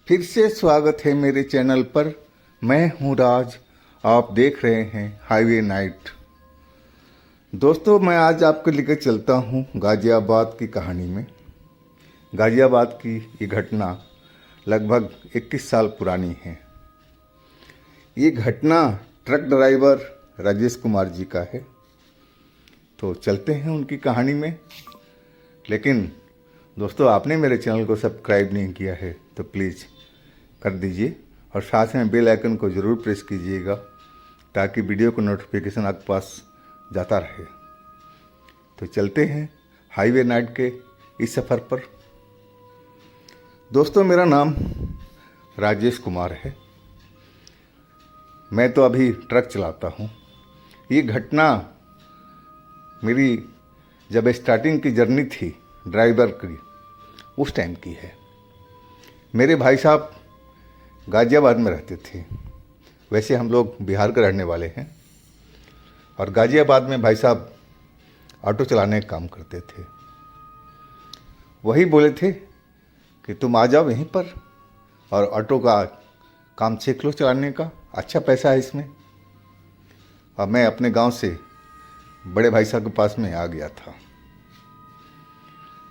फिर से स्वागत है मेरे चैनल पर। मैं हूं राज, आप देख रहे हैं हाईवे नाइट। दोस्तों, मैं आज आपको लेकर चलता हूं गाज़ियाबाद की कहानी में। गाज़ियाबाद की ये घटना लगभग 21 साल पुरानी है। ये घटना ट्रक ड्राइवर राजेश कुमार जी का है। तो चलते हैं उनकी कहानी में। लेकिन दोस्तों, आपने मेरे चैनल को सब्सक्राइब नहीं किया है तो प्लीज़ कर दीजिए और साथ में बेल आइकन को ज़रूर प्रेस कीजिएगा ताकि वीडियो का नोटिफिकेशन आपके पास जाता रहे। तो चलते हैं हाईवे नाइट के इस सफ़र पर। दोस्तों, मेरा नाम राजेश कुमार है। मैं तो अभी ट्रक चलाता हूँ। ये घटना मेरी जब स्टार्टिंग की जर्नी थी ड्राइवर की, उस टाइम की है। मेरे भाई साहब गाज़ियाबाद में रहते थे। वैसे हम लोग बिहार के रहने वाले हैं और गाज़ियाबाद में भाई साहब ऑटो चलाने का काम करते थे। वही बोले थे कि तुम आ जाओ यहीं पर और ऑटो का काम सीख लो चलाने का, अच्छा पैसा है इसमें। और मैं अपने गांव से बड़े भाई साहब के पास में आ गया था।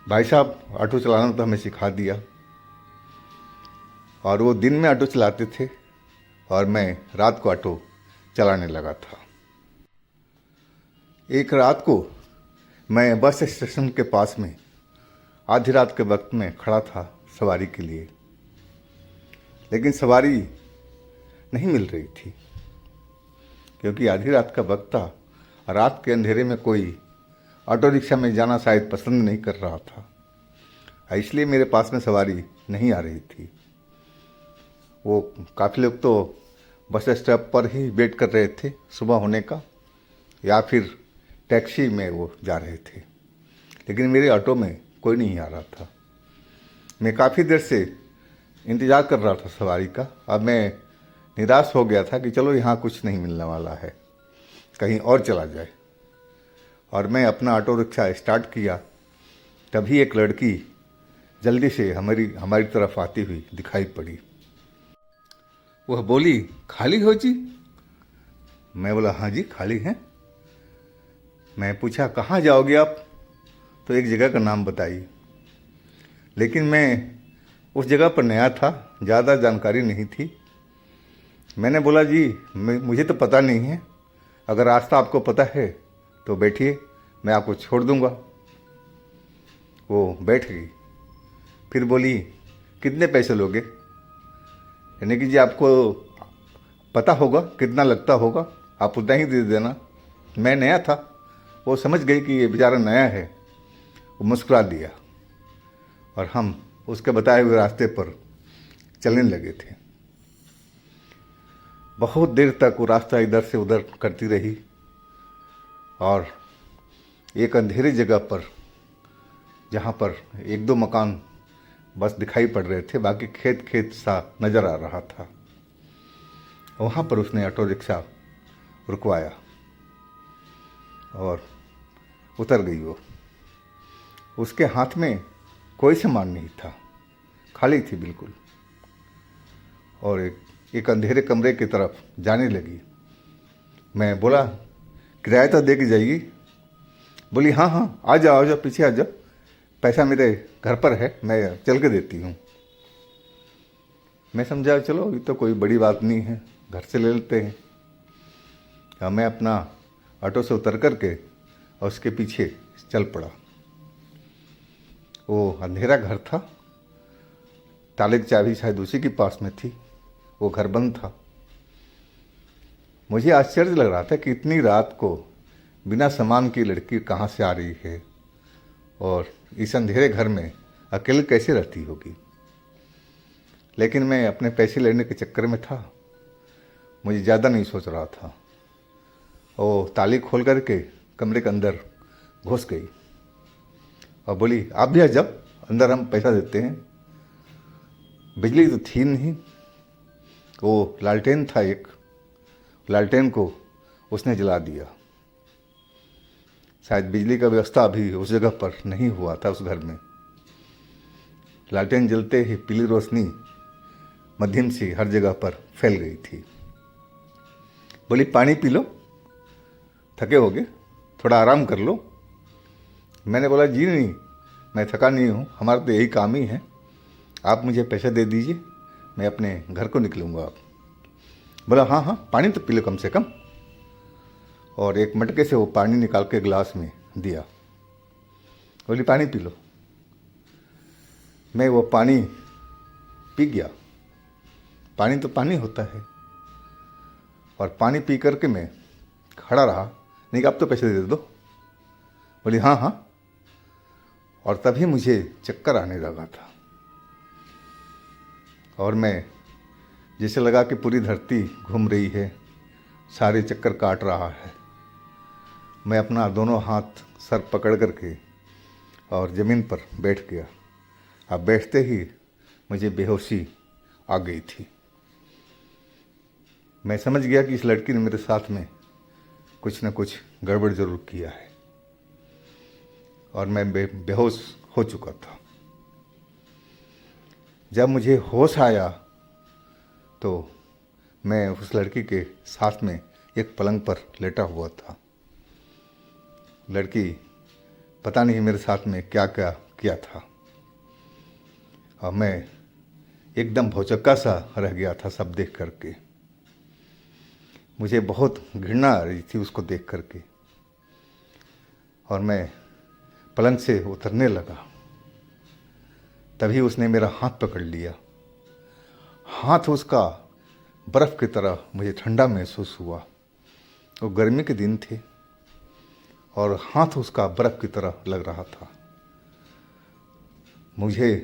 भाई साहब ऑटो चलाना तो हमें सिखा दिया और वो दिन में ऑटो चलाते थे और मैं रात को ऑटो चलाने लगा था। एक रात को मैं बस स्टेशन के पास में आधी रात के वक्त में खड़ा था सवारी के लिए, लेकिन सवारी नहीं मिल रही थी क्योंकि आधी रात का वक्त था। रात के अंधेरे में कोई ऑटो रिक्शा में जाना शायद पसंद नहीं कर रहा था, इसलिए मेरे पास में सवारी नहीं आ रही थी। वो काफ़ी लोग तो बस स्टॉप पर ही वेट कर रहे थे सुबह होने का, या फिर टैक्सी में वो जा रहे थे, लेकिन मेरे ऑटो में कोई नहीं आ रहा था। मैं काफ़ी देर से इंतज़ार कर रहा था सवारी का। अब मैं निराश हो गया था कि चलो यहाँ कुछ नहीं मिलने वाला है, कहीं और चला जाए। और मैं अपना ऑटो रिक्शा स्टार्ट किया, तभी एक लड़की जल्दी से हमारी तरफ आती हुई दिखाई पड़ी। वह बोली, खाली हो जी? मैं बोला, हाँ जी खाली हैं। मैं पूछा, कहाँ जाओगे आप? तो एक जगह का नाम बताई, लेकिन मैं उस जगह पर नया था, ज़्यादा जानकारी नहीं थी। मैंने बोला, जी मुझे तो पता नहीं है, अगर रास्ता आपको पता है तो बैठिए, मैं आपको छोड़ दूंगा। वो बैठ गई। फिर बोली, कितने पैसे लोगे? यानी कि जी आपको पता होगा कितना लगता होगा, आप उतना ही दे देना। मैं नया था, वो समझ गई कि ये बेचारा नया है। वो मुस्कुरा दिया और हम उसके बताए हुए रास्ते पर चलने लगे थे। बहुत देर तक वो रास्ता इधर से उधर करती रही और एक अंधेरी जगह पर, जहाँ पर एक दो मकान बस दिखाई पड़ रहे थे, बाकी खेत खेत सा नज़र आ रहा था, वहाँ पर उसने ऑटो रिक्शा रुकवाया और उतर गई वो। उसके हाथ में कोई सामान नहीं था, खाली थी बिल्कुल, और एक अंधेरे कमरे की तरफ जाने लगी। मैं बोला, किराया तो दे के जाइए। बोली, हाँ हाँ आ जाओ पीछे आ जाओ, पैसा मेरे घर पर है, मैं चल के देती हूँ। मैं समझा चलो ये तो कोई बड़ी बात नहीं है, घर से ले लेते हैं। और मैं अपना ऑटो से उतर कर के और उसके पीछे चल पड़ा। वो अंधेरा घर था, ताले की चाबी शायद उसी के पास में थी, वो घर बंद था। मुझे आश्चर्य लग रहा था कि इतनी रात को बिना सामान की लड़की कहाँ से आ रही है और इस अंधेरे घर में अकेले कैसे रहती होगी। लेकिन मैं अपने पैसे लेने के चक्कर में था, मुझे ज़्यादा नहीं सोच रहा था। वो ताली खोल करके कमरे के अंदर घुस गई और बोली, आप भी आ जाओ अंदर, हम पैसा देते हैं। बिजली तो थी नहीं, वो लालटेन था, एक लालटेन को उसने जला दिया। शायद बिजली का व्यवस्था अभी उस जगह पर नहीं हुआ था उस घर में। लालटेन जलते ही पीली रोशनी मध्यम सी हर जगह पर फैल गई थी। बोली पानी पी लो, थके होगे, थोड़ा आराम कर लो। मैंने बोला जी नहीं, मैं थका नहीं हूँ, हमारा तो यही काम ही है, आप मुझे पैसे दे दीजिए, मैं अपने घर को निकलूँगा। आप बोला हाँ हाँ पानी तो पी लो कम से कम, और एक मटके से वो पानी निकाल के गिलास में दिया। बोली पानी पी लो। मैं वो पानी पी गया। पानी तो पानी होता है, और पानी पी करके मैं खड़ा रहा। नहीं अब तो पैसे दे दो। बोली हाँ हाँ। और तभी मुझे चक्कर आने लगा था, और मैं जैसे लगा कि पूरी धरती घूम रही है, सारे चक्कर काट रहा है। मैं अपना दोनों हाथ सर पकड़ करके और ज़मीन पर बैठ गया। अब बैठते ही मुझे बेहोशी आ गई थी। मैं समझ गया कि इस लड़की ने मेरे साथ में कुछ न कुछ गड़बड़ जरूर किया है, और मैं बेहोश हो चुका था। जब मुझे होश आया तो मैं उस लड़की के साथ में एक पलंग पर लेटा हुआ था। लड़की पता नहीं मेरे साथ में क्या क्या किया था, और मैं एकदम भौचक्का सा रह गया था सब देख करके। मुझे बहुत घृणा आ रही थी उसको देख करके, और मैं पलंग से उतरने लगा। तभी उसने मेरा हाथ पकड़ लिया। हाथ उसका बर्फ़ की तरह मुझे ठंडा महसूस हुआ। वो गर्मी के दिन थे, और हाथ उसका बर्फ़ की तरह लग रहा था। मुझे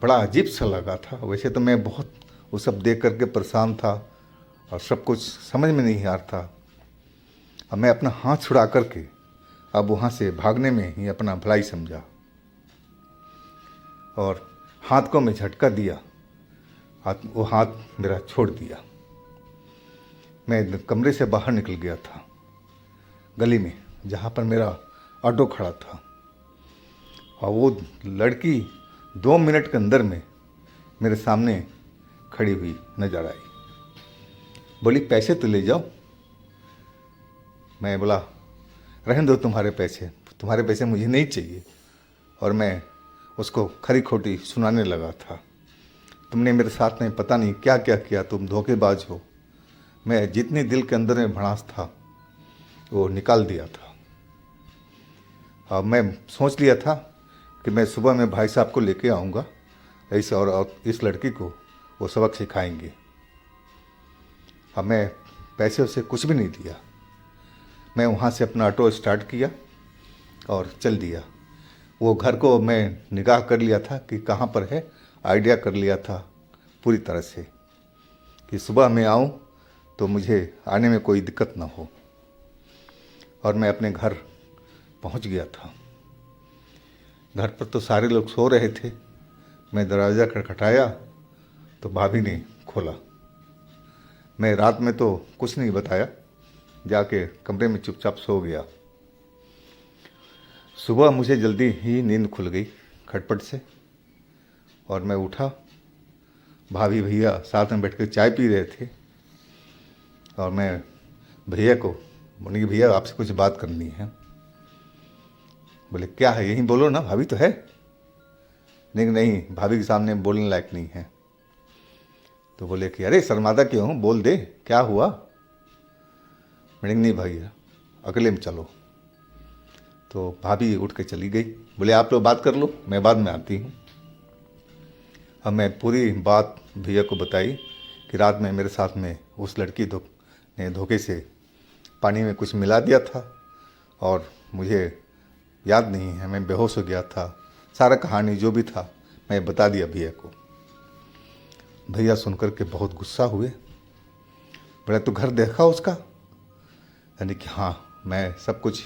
बड़ा अजीब सा लगा था। वैसे तो मैं बहुत वो सब देख करके परेशान था, और सब कुछ समझ में नहीं आ रहा था। अब मैं अपना हाथ छुड़ा करके अब वहाँ से भागने में ही अपना भलाई समझा, और हाथ को मैं झटका दिया। वो हाथ मेरा छोड़ दिया। मैं कमरे से बाहर निकल गया था, गली में जहाँ पर मेरा ऑटो खड़ा था, और वो लड़की 2 मिनट के अंदर में मेरे सामने खड़ी हुई नजर आई। बोली पैसे तो ले जाओ। मैं बोला रहने दो तुम्हारे पैसे मुझे नहीं चाहिए। और मैं उसको खरी खोटी सुनाने लगा था। तुमने मेरे साथ में पता नहीं क्या क्या किया, तुम धोखेबाज हो। मैं जितनी दिल के अंदर में भड़ास था वो निकाल दिया था। अब मैं सोच लिया था कि मैं सुबह में भाई साहब को लेके आऊँगा ऐसे, और इस लड़की को वो सबक सिखाएंगे। अब मैं पैसे उसे कुछ भी नहीं दिया। मैं वहाँ से अपना ऑटो स्टार्ट किया और चल दिया। वो घर को मैं निगाह कर लिया था कि कहाँ पर है, आइडिया कर लिया था पूरी तरह से कि सुबह मैं आऊँ तो मुझे आने में कोई दिक्कत ना हो। और मैं अपने घर पहुँच गया था। घर पर तो सारे लोग सो रहे थे। मैं दरवाज़ा खटखटाया तो भाभी ने खोला। मैं रात में तो कुछ नहीं बताया, जाके कमरे में चुपचाप सो गया। सुबह मुझे जल्दी ही नींद खुल गई खटपट से, और मैं उठा। भाभी भैया साथ में बैठ कर चाय पी रहे थे, और मैं भैया को बोली भैया आपसे कुछ बात करनी है। बोले क्या है, यहीं बोलो ना, भाभी तो है। नहीं नहीं, भाभी के सामने बोलने लायक नहीं है। तो बोले कि अरे शर्मादा क्यों हूँ, बोल दे क्या हुआ। मैंने नहीं भैया अकेले में चलो। तो भाभी उठ के चली गई। बोले आप लोग बात कर लो, मैं बाद में आती हूँ। अब मैं पूरी बात भैया को बताई कि रात में मेरे साथ में उस लड़की ने धोखे से पानी में कुछ मिला दिया था, और मुझे याद नहीं है, मैं बेहोश हो गया था। सारा कहानी जो भी था मैं बता दिया भैया को। भैया सुनकर के बहुत गुस्सा हुए। बोले तू घर देखा उसका? यानी कि हाँ, मैं सब कुछ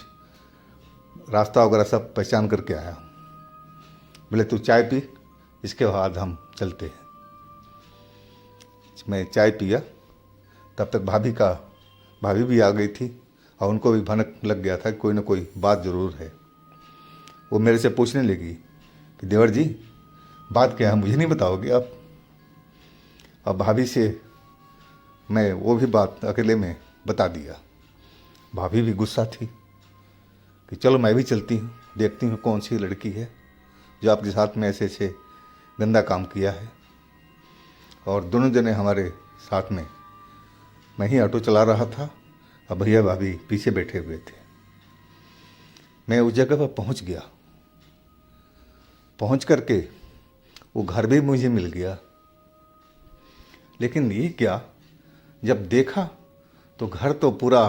रास्ता वगैरह सब पहचान करके आया। बोले तू चाय पी, इसके बाद हम चलते हैं। मैं चाय पिया, तब तक भाभी भी आ गई थी, और उनको भी भनक लग गया था कि कोई ना कोई बात ज़रूर है। वो मेरे से पूछने लगी कि देवर जी बात क्या है, मुझे नहीं बताओगे आप? अब भाभी से मैं वो भी बात अकेले में बता दिया। भाभी भी गुस्सा थी कि चलो मैं भी चलती हूँ, देखती हूँ कौन सी लड़की है जो आपके साथ में ऐसे ऐसे गंदा काम किया है। और दोनों जने हमारे साथ में, मैं ही ऑटो चला रहा था और भैया भाभी पीछे बैठे हुए थे। मैं उस जगह पर पहुंच गया। पहुंच करके वो घर भी मुझे मिल गया। लेकिन ये क्या, जब देखा तो घर तो पूरा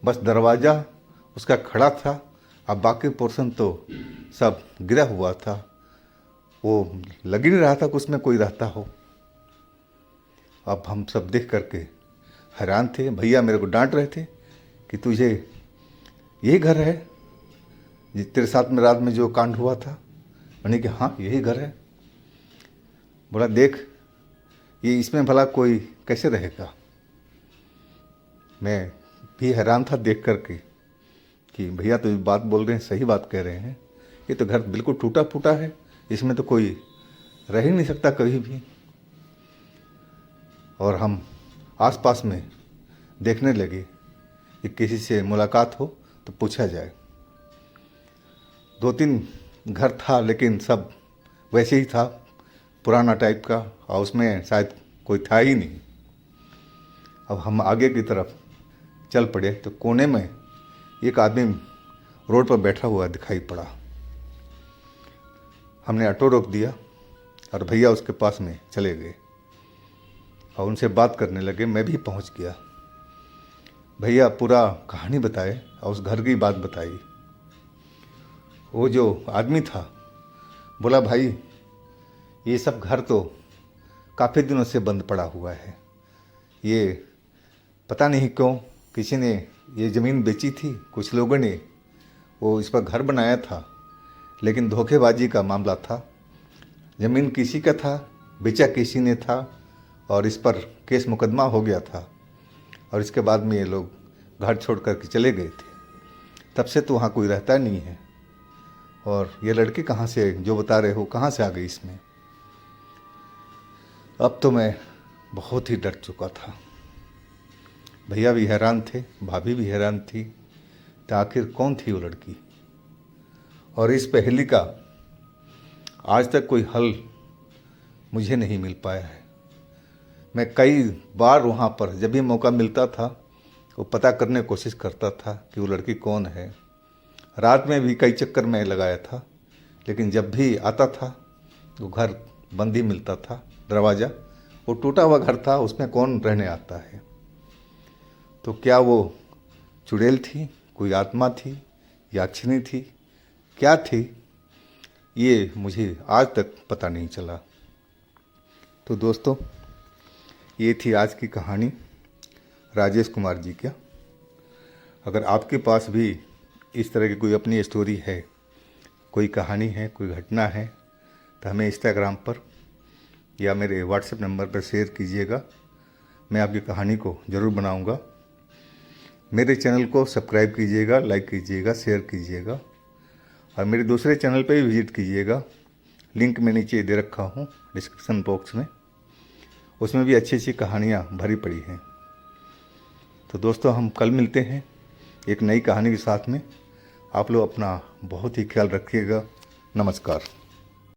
बस दरवाज़ा उसका खड़ा था, अब बाकी पोर्शन तो सब गिरा हुआ था। वो लग ही नहीं रहा था कि उसमें कोई रहता हो। अब हम सब देख करके हैरान थे। भैया मेरे को डांट रहे थे कि तुझे यही घर है तेरे साथ में रात में जो कांड हुआ था? मैंने कि हाँ यही घर है। बोला देख, ये इसमें भला कोई कैसे रहेगा? मैं भी हैरान था देख करके कि भैया तो बात बोल रहे हैं, सही बात कह रहे हैं। ये तो घर बिल्कुल टूटा फूटा है, इसमें तो कोई रह ही नहीं सकता कभी भी। और हम आसपास में देखने लगे कि किसी से मुलाकात हो तो पूछा जाए। 2-3 घर था लेकिन सब वैसे ही था, पुराना टाइप का, और उसमें शायद कोई था ही नहीं। अब हम आगे की तरफ चल पड़े तो कोने में एक आदमी रोड पर बैठा हुआ दिखाई पड़ा। हमने ऑटो रोक दिया और भैया उसके पास में चले गए और उनसे बात करने लगे। मैं भी पहुंच गया। भैया पूरा कहानी बताए और उस घर की बात बताई। वो जो आदमी था बोला भाई ये सब घर तो काफ़ी दिनों से बंद पड़ा हुआ है। ये पता नहीं क्यों किसी ने ये ज़मीन बेची थी, कुछ लोगों ने वो इस पर घर बनाया था, लेकिन धोखेबाजी का मामला था। ज़मीन किसी का था, बेचा किसी ने था और इस पर केस मुकदमा हो गया था। और इसके बाद में ये लोग घर छोड़ कर के चले गए थे। तब से तो वहाँ कोई रहता नहीं है। और ये लड़की कहाँ से, जो बता रहे हो, कहाँ से आ गई इसमें? अब तो मैं बहुत ही डर चुका था। भैया भी हैरान थे, भाभी भी हैरान थी, तो आखिर कौन थी वो लड़की? और इस पहेली का आज तक कोई हल मुझे नहीं मिल पाया है। मैं कई बार वहाँ पर जब भी मौका मिलता था वो पता करने की कोशिश करता था कि वो लड़की कौन है। रात में भी कई चक्कर में लगाया था, लेकिन जब भी आता था वो घर बंद ही मिलता था। दरवाज़ा वो टूटा हुआ घर था, उसमें कौन रहने आता है? तो क्या वो चुड़ैल थी, कोई आत्मा थी, याक्षिनी थी, क्या थी? ये मुझे आज तक पता नहीं चला। तो दोस्तों, ये थी आज की कहानी राजेश कुमार जी का। अगर आपके पास भी इस तरह की कोई अपनी स्टोरी है, कोई कहानी है, कोई घटना है, तो हमें इंस्टाग्राम पर या मेरे व्हाट्सएप नंबर पर शेयर कीजिएगा। मैं आपकी कहानी को ज़रूर बनाऊंगा। मेरे चैनल को सब्सक्राइब कीजिएगा, लाइक कीजिएगा, शेयर कीजिएगा और मेरे दूसरे चैनल पर भी विजिट कीजिएगा। लिंक मैं नीचे दे रखा हूँ डिस्क्रिप्शन बॉक्स में, उसमें भी अच्छी अच्छी कहानियाँ भरी पड़ी हैं। तो दोस्तों, हम कल मिलते हैं एक नई कहानी के साथ में। आप लोग अपना बहुत ही ख्याल रखिएगा। नमस्कार।